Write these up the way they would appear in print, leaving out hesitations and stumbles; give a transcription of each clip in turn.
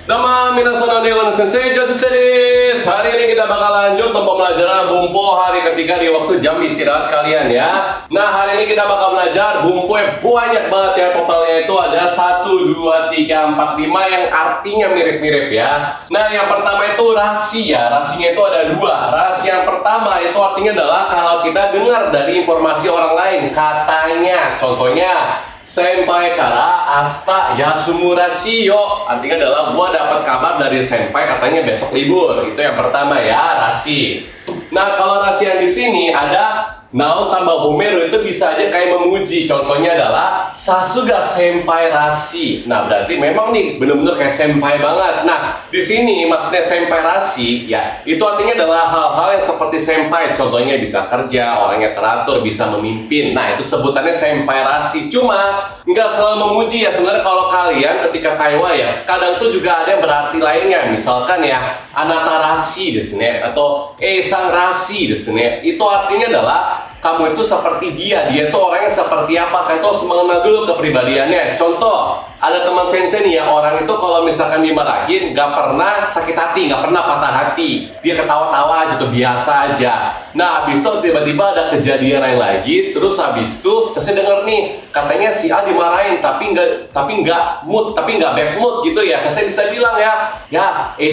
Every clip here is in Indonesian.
Teman minasan Dewan Sensei Joseph Sedis. Hari ini kita bakal lanjut untuk pembelajaran bumpo hari ketiga di waktu jam istirahat kalian ya. Nah, hari ini kita bakal belajar bumpo yang banyak banget ya. Totalnya itu ada 1, 2, 3, 4, 5 yang artinya mirip-mirip ya. Nah, yang pertama itu rasi ya. Rasinya itu ada 2. Rasi yang pertama itu artinya adalah kalau kita dengar dari informasi orang lain, katanya, contohnya senpai kara asta yasumu rasio, artinya adalah gua dapat kabar dari senpai katanya besok libur. Itu yang pertama ya, rasi. Nah, kalau rasi yang di sini ada naon tambah homeru, itu bisa aja kayak memuji. Contohnya adalah sasuga senpai rasi. Nah, berarti memang nih bener-bener kayak senpai banget. Nah, di sini maksudnya senpai rasi ya, itu artinya adalah hal-hal yang seperti senpai. Contohnya bisa kerja, orangnya teratur, bisa memimpin. Nah, itu sebutannya senpai rasi. Cuma nggak selalu memuji ya. Sebenarnya kalau kalian ketika kaiwa ya, kadang tuh juga ada yang berarti lainnya. Misalkan ya, anata rasi desu ne, atau sang rasi desu ne. Itu artinya adalah kamu itu seperti dia itu orangnya seperti apa, kan itu harus mengenal dulu kepribadiannya. Contoh, ada teman sensei nih yang orang itu kalau misalkan dimarahin gak pernah sakit hati, gak pernah patah hati, dia ketawa-tawa gitu, biasa aja. Nah, habis itu tiba-tiba ada kejadian lain lagi, terus habis itu saya dengar nih katanya si A dimarahin tapi nggak bad mood gitu ya. Saya bisa bilang ya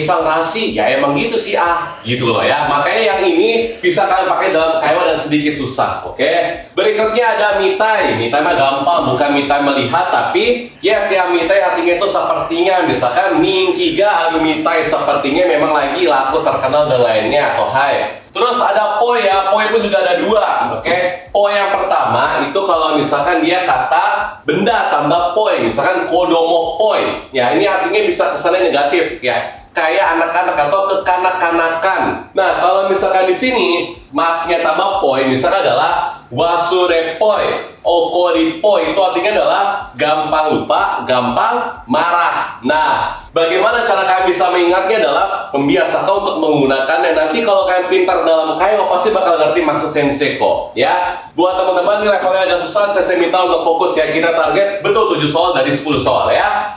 sang rasi ya, emang gitu si A gitu loh ya. Makanya yang ini bisa kalian pakai dalam kaiwa dan sedikit susah. Oke, berikutnya ada mitai. Mitai mah gampang, bukan mitai melihat, tapi yes ya, mitai artinya itu sepertinya. Misalkan ninkiga aru mitai, sepertinya memang lagi laku, terkenal dan lainnya. Oh hai. Terus ada poi ya, poi pun juga ada 2. Oke, poi yang pertama itu kalau misalkan dia kata benda tambah poi, misalkan kodomo poi ya, ini artinya bisa kesannya negatif ya, kayak anak-anak atau kekanak-kanakan. Nah, kalau misalkan di sini masnya tambah poi, misalkan adalah wasurepoi, okoripoi, itu artinya adalah gampang lupa, gampang marah. Nah, bagaimana cara kalian bisa mengingatnya adalah membiasakan untuk menggunakannya. Nanti kalau kalian pintar dalam kaiwa pasti bakal ngerti maksud sensei kok ya. Buat teman-teman di levelnya agak susah, sensei minta untuk fokus ya. Kita target betul 7 soal dari 10 soal ya.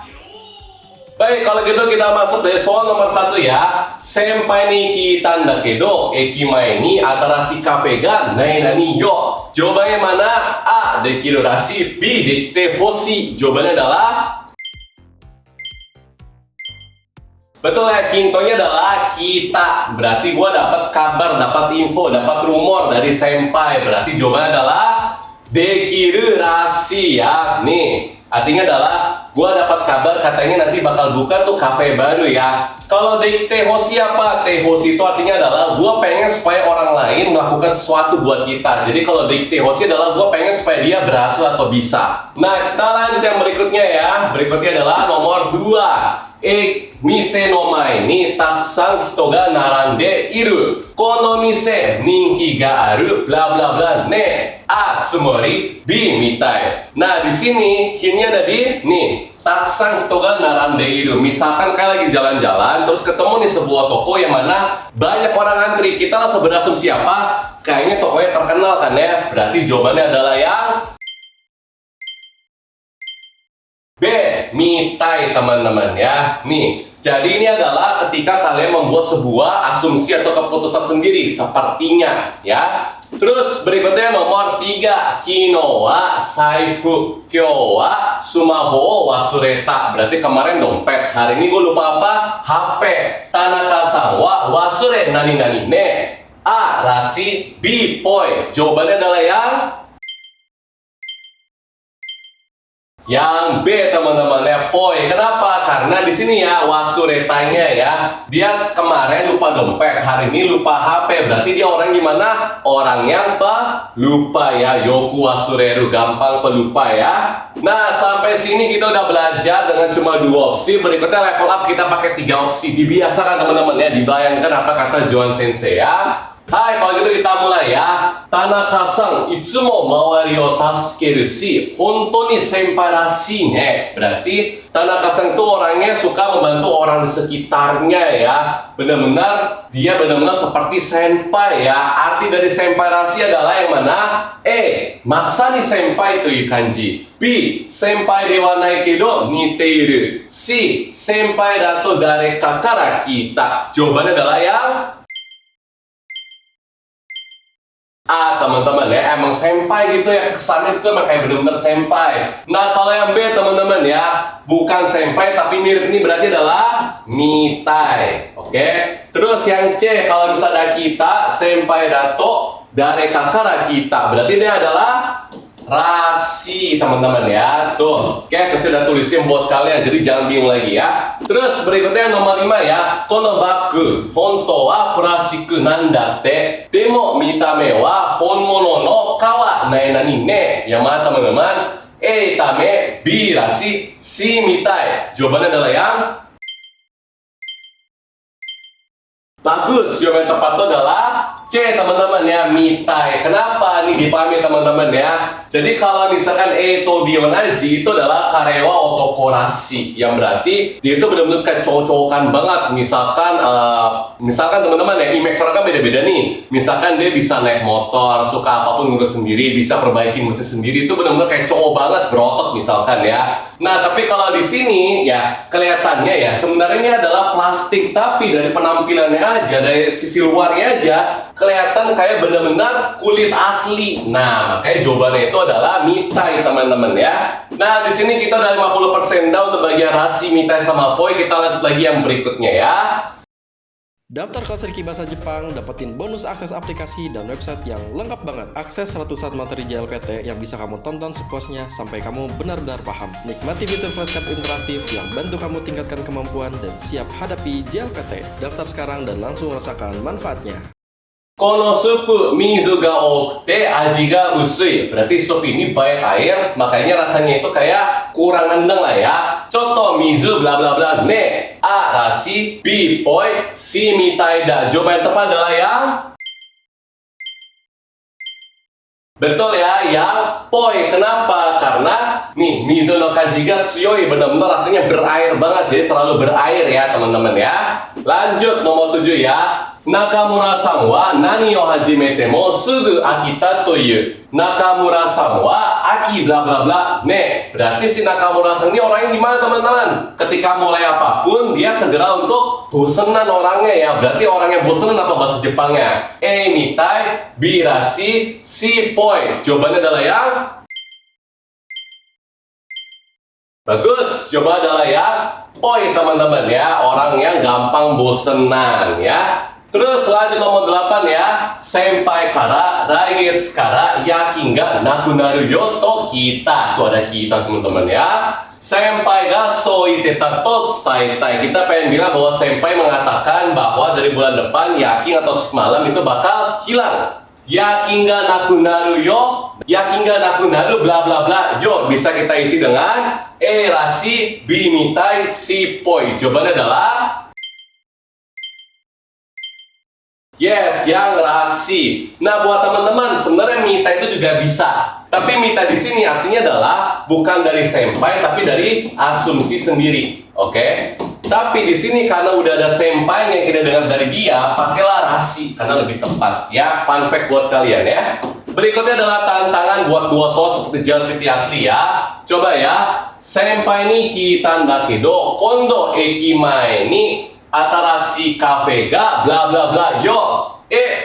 Baik, kalau gitu kita masuk dari soal nomor 1 ya. Senpai ni kita ndakedo, ekimae ni atarashii kafe ga nai nani yo. Jawabannya mana? A. Dekiru rashi. B. Dekite hoshi. Jawabannya adalah betul ya, hintonya adalah kita. Berarti gua dapat kabar, dapat info, dapat rumor dari senpai. Berarti jawabannya adalah dekiru rashi ya. Nih, artinya adalah gua dapat kabar katanya nanti bakal buka tuh kafe baru ya. Kalau dekite hoshi apa? Te hoshi itu artinya adalah gua pengen supaya orang lain melakukan sesuatu buat kita. Jadi kalau dekite hoshi adalah gua pengen supaya dia berhasil atau bisa. Nah, kita lanjut yang berikutnya ya. Berikutnya adalah nomor 2. Mise no mae ni takusan hito ga narande iru. Kono mise ninki ga aru bla bla bla ne. A. Tsumori. B. Mitai. Nah, di sini hintnya ada di nih. Takusan hito ga narande iru. Misalkan kalian lagi jalan-jalan terus ketemu nih sebuah toko yang mana banyak orang antri. Kita langsung berasumsi apa? Kayaknya tokonya terkenal kan ya. Berarti jawabannya adalah yang B. Mitai teman-teman ya. Nih, jadi ini adalah ketika kalian membuat sebuah asumsi atau keputusan sendiri, sepertinya ya. Terus berikutnya nomor 3. Kino wa saifu, kyo wa sumaho wasureta. Berarti kemarin dompet, hari ini gue lupa apa? HP. Tanaka-san wa wasure nani nani ne. A. Rasi. B. Poi. Jawabannya adalah yang B teman-teman ya, poi. Kenapa? Karena di sini ya wasuretanya ya, dia kemarin lupa dompet, hari ini lupa HP. Berarti dia orang gimana? Orang yang pelupa ya. Yoku wasureru, gampang pelupa ya. Nah, sampai sini kita udah belajar dengan cuma 2 opsi. Berikutnya level up kita pakai 3 opsi. Dibiasakan teman-teman ya, dibayangkan apa kata Johan Sensei ya. Hai, kalau gitu kita mulai ya. Tanaka-san, itsumo mawari o tasukeru shi, hontou ni senpai rashii ne. Berarti Tanaka-san itu orangnya suka membantu orang di sekitarnya ya. Benar-benar dia benar-benar seperti senpai ya. Arti dari senpai rashii adalah yang mana? Masani senpai toいう感じ. B. 先輩ではないけど似ている. C. 先輩だと誰かから聞いた. Jawabannya adalah yang A, teman-teman ya. Emang senpai gitu ya, kesannya itu emang kayak bener-bener senpai. Nah, kalau yang B, teman-teman ya, bukan senpai tapi mirip, ini berarti adalah mitai. Oke. Terus yang C, kalau misalnya kita senpai dato dareka kara kita, berarti dia adalah rashii, teman-teman ya. Tuh, oke, saya sudah tulisin buat kalian, jadi jangan bingung lagi ya. Terus berikutnya nomor 5 ya. Kono baku hontou wa plastik nandatte, demo mitame wa honmono no kawa nani ne. Yang mana teman-teman? Tame, B rashii, C mitai. Jawabannya adalah yang bagus. Jawaban tepat itu adalah C, teman-teman ya, mitai. Kenapa? Ini dipahami teman-teman ya. Jadi kalau misalkan Tobionaji itu adalah karewa otoko rashi, yang berarti dia itu benar-benar kayak cowok-cowokan banget. Misalkan teman-teman ya, image orang kan beda-beda nih. Misalkan dia bisa naik motor, suka apapun ngurus sendiri, bisa perbaiki mesin sendiri, itu benar-benar kayak cowok banget, berotot misalkan ya. Nah, tapi kalau di sini ya kelihatannya ya sebenarnya ini adalah plastik, tapi dari penampilannya aja, dari sisi luarnya aja kelihatan kayak benar-benar kulit asli. Nah, makanya jawabannya itu adalah mitai, teman-teman ya. Nah, di sini kita udah 50% down untuk bagian rashii, mitai sama poi. Kita lanjut lagi yang berikutnya ya. Daftar kelas Riki Bahasa Jepang, dapetin bonus akses aplikasi dan website yang lengkap banget. Akses ratusan materi JLPT yang bisa kamu tonton sepuasnya sampai kamu benar-benar paham. Nikmati fitur flashcard interaktif yang bantu kamu tingkatkan kemampuan dan siap hadapi JLPT. Daftar sekarang dan langsung rasakan manfaatnya. Kono supu mizu ga okute aji ga usui. Berarti sup ini banyak air, makanya rasanya itu kayak kurang nendang lah ya. Contoh mizu bla bla bla ne. A rashii, B poi, C mitai da. Jawaban yang tepat adalah yang betul ya, yang poi. Kenapa? Karena nih mizu no kanji ga tsuyoi, benar-benar rasanya berair banget, jadi terlalu berair ya teman-teman ya. Lanjut nomor 7 ya. Nakamura-san wa nani o hajimete mo sugu akita to iu. Nakamura-san wa aki bla bla bla ne. Berarti si Nakamura-san ini orangnya gimana teman-teman? Ketika mulai apapun dia segera untuk bosenan orangnya ya. Berarti orangnya bosenan apa bahasa Jepangnya? Mitai, B rashii, C poi. Jawabannya adalah yang bagus. Jawabannya adalah yang poi, teman-teman ya. Orang yang gampang bosenan ya. Terus lanjut nomor 8 ya. Senpai kara raigetsu kara yakin ga nakunaru yo to kita. Tuh ada kita teman-teman ya. Senpai ga soiteta to tsutaitai. Kita pengen bilang bahwa senpai mengatakan bahwa dari bulan depan yakin atau semalam itu bakal hilang. Yakin ga nakunaru yo, yakin ga nakunaru bla bla bla yo. Bisa kita isi dengan rashii, B mitai, C poi. Jawabannya adalah yes, yang rashii. Nah, buat teman-teman, sebenarnya mitai itu juga bisa. Tapi mitai di sini artinya adalah bukan dari senpai, tapi dari asumsi sendiri. Oke? Tapi di sini karena udah ada senpai yang kita dengar dari dia, pakailah rashii karena lebih tepat. Ya, fun fact buat kalian ya. Berikutnya adalah tantangan buat dua soal seperti JLPT asli ya. Coba ya. Senpai ni kitan da kedo, kondo ekimae ni atarashii kafe ga bla bla bla yo.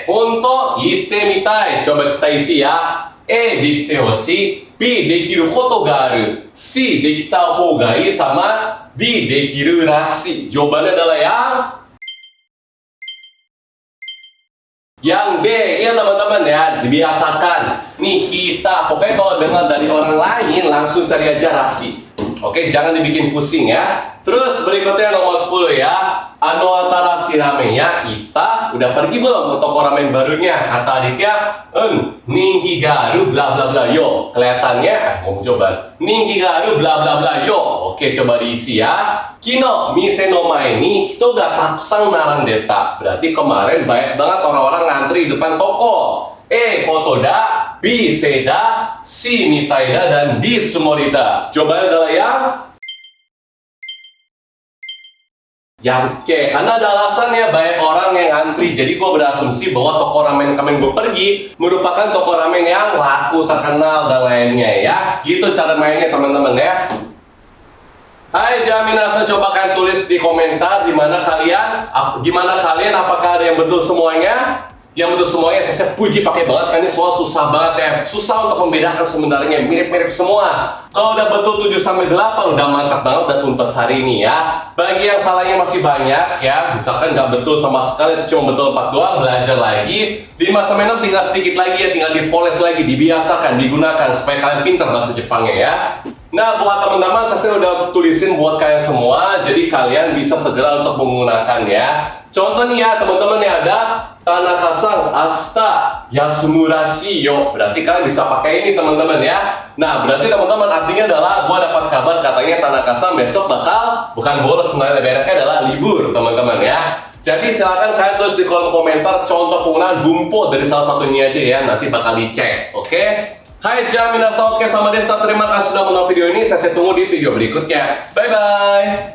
Honto itte mitai. Coba kita isi ya. Dekite hoshii, B dekiru koto ga aru, C dekita hou ga ii, sama D dekiru rashii. Jawabannya adalah yang D. Iya teman-teman ya, dibiasakan. Nih kita, pokoknya kalau dengar dari orang lain langsung cari aja rashii. Oke, jangan dibikin pusing ya. Terus berikutnya nomor 10 ya. Anu antara si ramenya Ita udah pergi belum ke toko ramen barunya? Kata adiknya, Ningki garu bla bla bla yo. Kelihatannya, mau coba. Ningki garu bla bla bla yo. Oke, coba diisi ya. Kino mise no mae ni hito ga takusang narandeta. Berarti kemarin banyak banget orang-orang ngantri di depan toko. Koto da, B seda, C mitaida, dan D tsumorida. Jawabannya adalah yang C, karena ada alasannya banyak orang yang antri. Jadi gue berasumsi bahwa toko ramen kemarin gue pergi merupakan toko ramen yang laku, terkenal, dan lainnya ya. Gitu cara mainnya teman-teman ya. Hai Jaminasa, coba kalian tulis di komentar gimana kalian, apakah ada yang betul semuanya? Yang betul semuanya saya puji pakai banget, kan ini soal susah banget ya. Susah untuk membedakan sebenarnya, mirip-mirip semua. Kalau udah betul 7-8 udah mantap banget, udah tuntas hari ini ya. Bagi yang salahnya masih banyak ya, misalkan nggak betul sama sekali, itu cuma betul 4 doang, belajar lagi. Di masa menang tinggal sedikit lagi ya, tinggal dipoles lagi, dibiasakan, digunakan supaya kalian pintar bahasa Jepangnya ya. Nah, buat teman-teman, saya udah tulisin buat kalian semua, jadi kalian bisa segera untuk menggunakan ya. Contoh nih ya, teman-teman ya, ada Tanaka-san asta yasumurashi yo. Berarti kalian bisa pakai ini teman-teman ya. Nah, berarti teman-teman artinya adalah gua dapat kabar katanya Tanaka-san besok bakal, bukan bolos, sebenarnya lebih enaknya adalah libur teman-teman ya. Jadi silakan kalian tulis di kolom komentar contoh penggunaan bumpo dari salah satu ini aja ya, nanti bakal dicek, oke? Hai Jaminasa, sama Desa, terima kasih sudah menonton video ini. Saya tunggu di video berikutnya. Bye-bye.